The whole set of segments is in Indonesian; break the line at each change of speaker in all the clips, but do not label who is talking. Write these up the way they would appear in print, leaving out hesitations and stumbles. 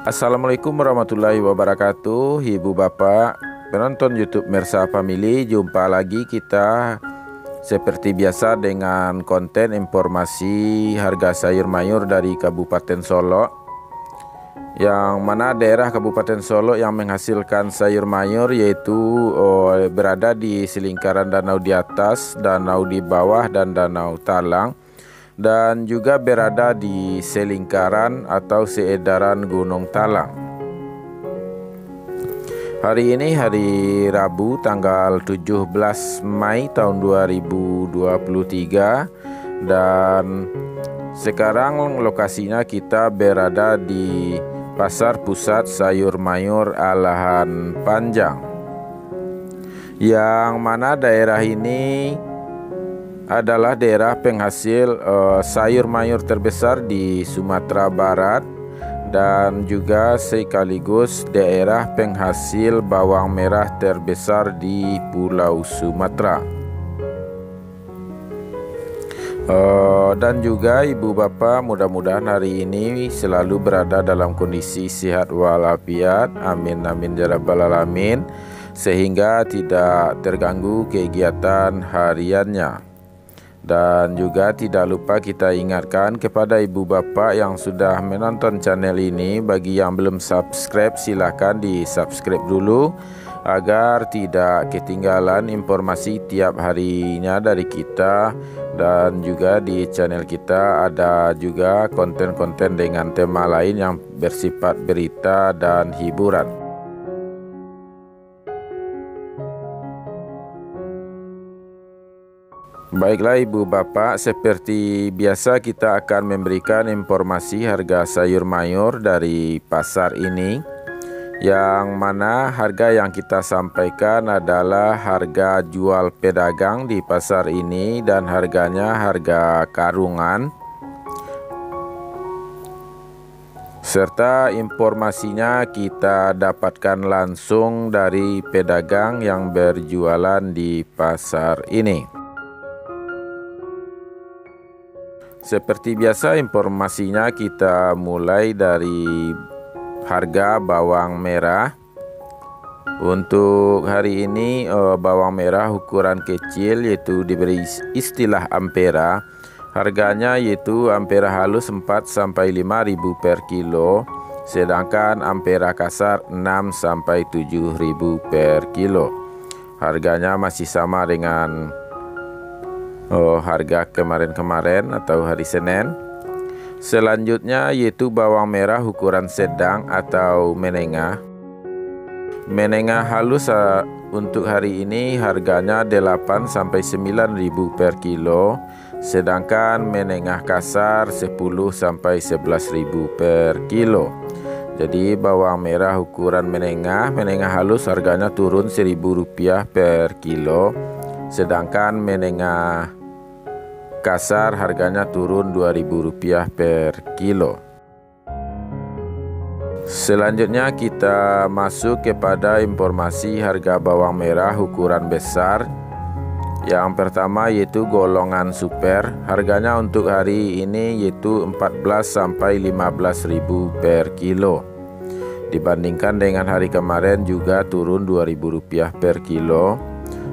Assalamualaikum warahmatullahi wabarakatuh. Ibu bapak penonton YouTube Mersa Family, jumpa lagi kita seperti biasa dengan konten informasi harga sayur mayur dari Kabupaten Solok, yang mana daerah Kabupaten Solok yang menghasilkan sayur mayur yaitu berada di selingkaran danau di atas, danau di bawah, dan danau Talang, dan juga berada di selingkaran atau seedaran Gunung Talang. Hari ini hari Rabu tanggal 17 Mei tahun 2023, dan sekarang lokasinya kita berada di Pasar Pusat Sayur Mayur Alahan Panjang, yang mana daerah ini adalah daerah penghasil sayur mayur terbesar di Sumatera Barat, dan juga sekaligus daerah penghasil bawang merah terbesar di Pulau Sumatera. Dan juga ibu bapak, mudah-mudahan hari ini selalu berada dalam kondisi sehat walafiat, amin amin ya rabbal alamin, sehingga tidak terganggu kegiatan hariannya. Dan juga tidak lupa kita ingatkan kepada ibu bapak yang sudah menonton channel ini, bagi yang belum subscribe silahkan di subscribe dulu agar tidak ketinggalan informasi tiap harinya dari kita. Dan juga di channel kita ada juga konten-konten dengan tema lain yang bersifat berita dan hiburan. Baiklah ibu bapak, seperti biasa kita akan memberikan informasi harga sayur mayur dari pasar ini, yang mana harga yang kita sampaikan adalah harga jual pedagang di pasar ini, dan harganya harga karungan, serta informasinya kita dapatkan langsung dari pedagang yang berjualan di pasar ini. Seperti biasa informasinya kita mulai dari harga bawang merah. Untuk hari ini bawang merah ukuran kecil yaitu diberi istilah ampera. Harganya yaitu ampera halus 4-5 ribu per kilo, sedangkan ampera kasar 6-7 ribu per kilo. Harganya masih sama dengan harga kemarin-kemarin atau hari Senin. Selanjutnya yaitu bawang merah ukuran sedang atau menengah. Menengah halus untuk hari ini harganya 8-9 ribu per kilo, sedangkan menengah kasar 10-11 ribu per kilo. Jadi bawang merah ukuran menengah halus harganya turun Rp1.000 per kilo, sedangkan menengah kasar harganya turun Rp2.000 per kilo. Selanjutnya kita masuk kepada informasi harga bawang merah ukuran besar. Yang pertama yaitu golongan super. Harganya untuk hari ini yaitu 14-15 ribu per kilo. Dibandingkan dengan hari kemarin juga turun Rp2.000 per kilo.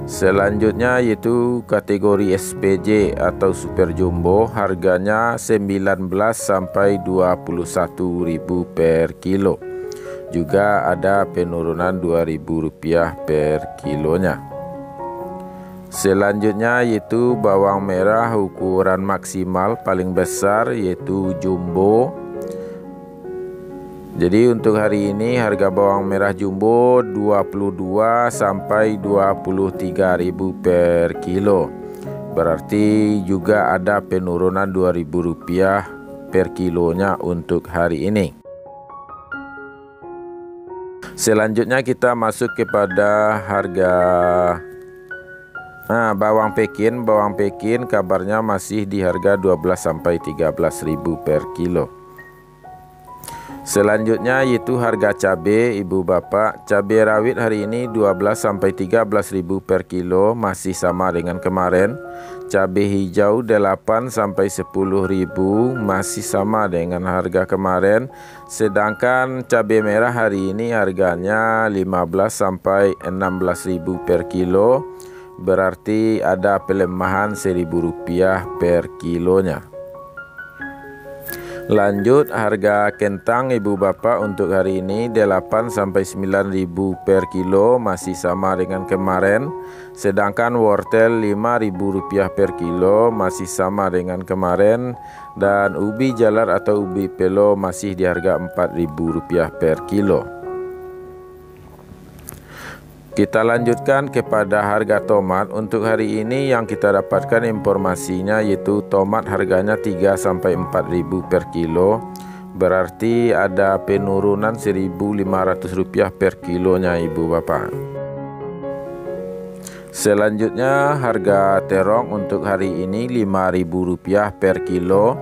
Selanjutnya yaitu kategori SPJ atau super jumbo, harganya 19-21 ribu per kilo. Juga ada penurunan Rp2.000 per kilonya. Selanjutnya yaitu bawang merah ukuran maksimal paling besar yaitu jumbo. Jadi untuk hari ini harga bawang merah jumbo 22-23 ribu per kilo. Berarti juga ada penurunan Rp2.000 per kilonya untuk hari ini. Selanjutnya kita masuk kepada harga bawang Pekin. Bawang Pekin kabarnya masih di harga 12-13 ribu per kilo. Selanjutnya yaitu harga cabai ibu bapak. Cabai rawit hari ini 12-13 ribu per kilo, masih sama dengan kemarin. Cabai hijau 8 sampai 10.000, masih sama dengan harga kemarin. Sedangkan cabai merah hari ini harganya 15 sampai 16.000 per kilo. Berarti ada pelemahan Rp1.000 per kilonya. Lanjut, harga kentang ibu bapak untuk hari ini 8 sampai 9.000 per kilo, masih sama dengan kemarin. Sedangkan wortel Rp5.000 per kilo, masih sama dengan kemarin. Dan ubi jalar atau ubi pelo masih di harga Rp4.000 per kilo. Kita lanjutkan kepada harga tomat. Untuk hari ini yang kita dapatkan informasinya yaitu tomat harganya 3 sampai 4.000 per kilo. Berarti ada penurunan Rp1.500 per kilonya ibu bapak. Selanjutnya harga terong untuk hari ini Rp5.000 per kilo.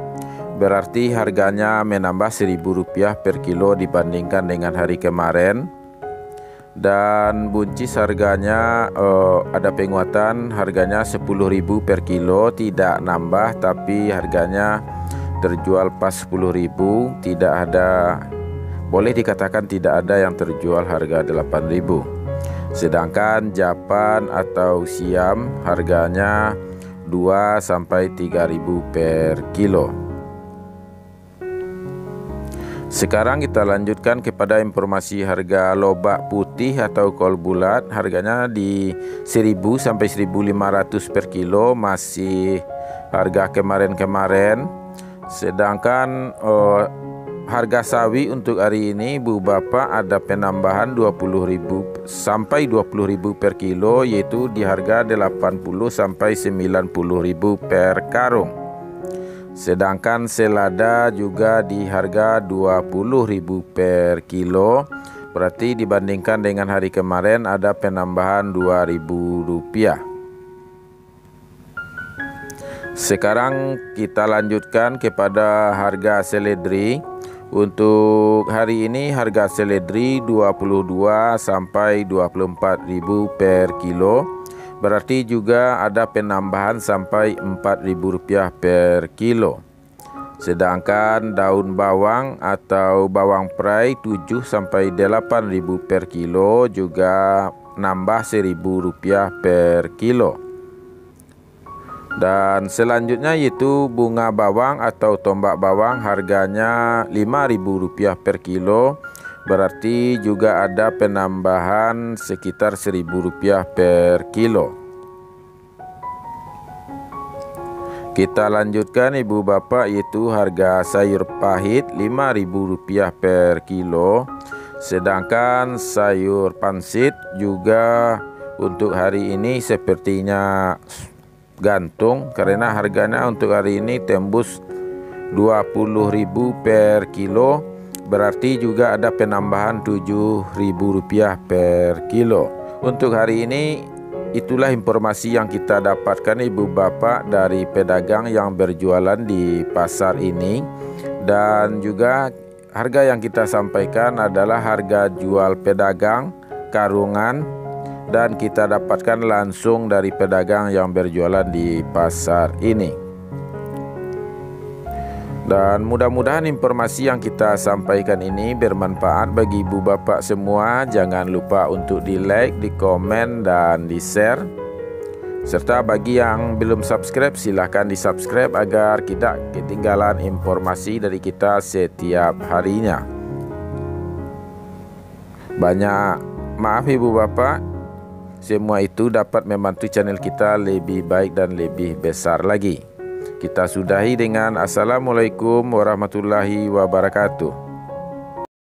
Berarti harganya menambah Rp1.000 per kilo dibandingkan dengan hari kemarin. Dan buncis harganya ada penguatan, harganya Rp10.000 per kilo, tidak nambah tapi harganya terjual pas Rp10.000, tidak ada, boleh dikatakan tidak ada yang terjual harga Rp8.000. Sedangkan Japan atau Siam harganya 2 sampai 3.000 per kilo. Sekarang kita lanjutkan kepada informasi harga lobak putih atau kol bulat. Harganya di 1.000 sampai 1.500 per kilo, masih harga kemarin-kemarin. Sedangkan harga sawi untuk hari ini ibu bapak ada penambahan 20.000 sampai 20.000 per kilo, yaitu di harga 80 sampai 90.000 per karung. Sedangkan selada juga di harga 20.000 per kilo. Berarti dibandingkan dengan hari kemarin ada penambahan Rp2.000. Sekarang kita lanjutkan kepada harga seledri. Untuk hari ini harga seledri 22 sampai 24.000 per kilo. Berarti juga ada penambahan sampai Rp4.000 per kilo. Sedangkan daun bawang atau bawang perai 7 sampai 8.000 per kilo, juga nambah Rp1.000 per kilo. Dan selanjutnya yaitu bunga bawang atau tombak bawang, harganya Rp5.000 per kilo. Berarti juga ada penambahan sekitar Rp1.000 per kilo. Kita lanjutkan ibu bapak yaitu harga sayur pahit Rp5.000 per kilo. Sedangkan sayur pansit juga untuk hari ini sepertinya gantung, karena harganya untuk hari ini tembus Rp20.000 per kilo. Berarti juga ada penambahan Rp7.000 per kilo. Untuk hari ini itulah informasi yang kita dapatkan ibu bapak dari pedagang yang berjualan di pasar ini. Dan juga harga yang kita sampaikan adalah harga jual pedagang karungan, dan kita dapatkan langsung dari pedagang yang berjualan di pasar ini. Dan mudah-mudahan informasi yang kita sampaikan ini bermanfaat bagi ibu bapak semua. Jangan lupa untuk di like, di komen, dan di share. Serta bagi yang belum subscribe, silahkan di subscribe agar tidak ketinggalan informasi dari kita setiap harinya. Banyak maaf ibu bapak, semua itu dapat membantu channel kita lebih baik dan lebih besar lagi. Kita sudahi dengan Assalamualaikum warahmatullahi wabarakatuh.